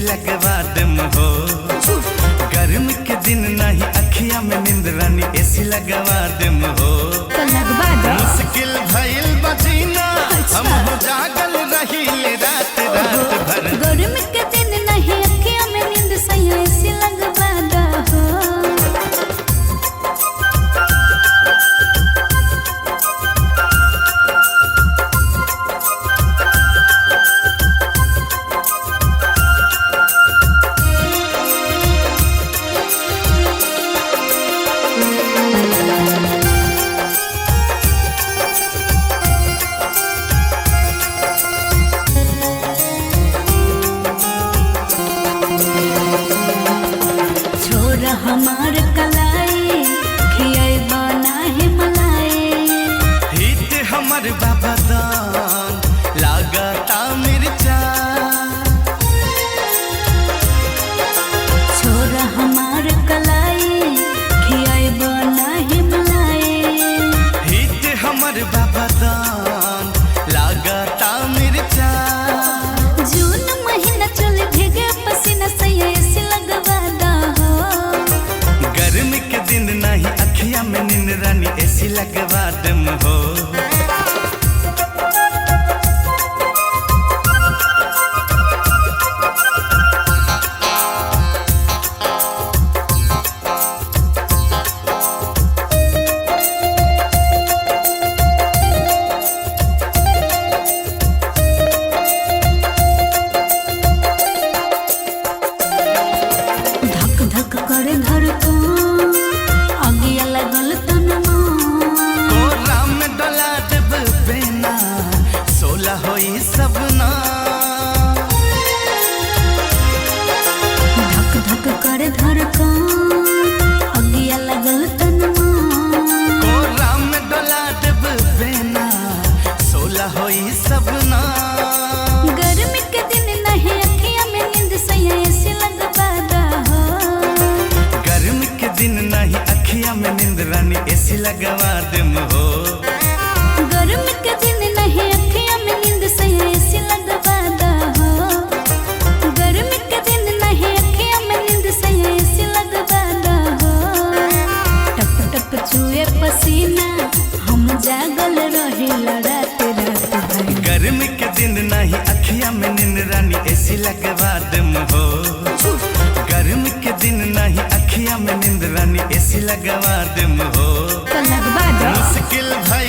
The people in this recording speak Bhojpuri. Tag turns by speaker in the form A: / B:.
A: लगवा दम हो। गर्मी के दिन नहीं अखिया में नींद रानी एसी लगवा दम हो।
B: तो लगवा दो।
A: मुश्किल भइल बजीना हम हो जागल रही रात रात भर।
B: गर्मी के दिन नहीं अखिया में नींद सही एसी लगवा दो हो। हमार कलाई खियाई बना है मलाई।
A: हित हमर बाबा दान लागता मिर्चा।
B: छोरा हमार कलाई खियाई बना है मलाई।
A: हित हमर बाबा दान लागता मिर्चा।
B: जून महीना चले भीगे पसीना सही एसी लगवा दो।
A: गर्मी के दिन नहीं अखिया में नींद रानी एसी लगवा दम हो।
B: धक धक करे धड़कन अगिया लगल तनमा।
A: कोरा में डोला देब बेना सोला होई सबना।
B: धक धक करे धड़कन अगिया लगल तनमा।
A: कोरा में डोला देब बेना सोला होई सबना।
B: गर्मी के दिन नहीं अखिया में नींद सही एसी लगवा दो हो।
A: गर्मी के दिन नहीं अखिया में नींद रानी एसी लगवा दम हो।
B: गर्मी के दिन नहीं अखिया में नींद सही एसी लगवा दो हो। गर्मी के दिन नहीं अखिया में नींद सही एसी लगवा दो हो। टप टप चुए पसीना हम जागल रही रात रात भर।
A: गर्मी के दिन नहीं अखिया में नींद रानी एसी लगवा दम हो। गर्मी के दिन नहीं अखिया में नींद रानी एसी लगवा दम हो।
B: तो लगवा दो।
A: मुश्किल भाई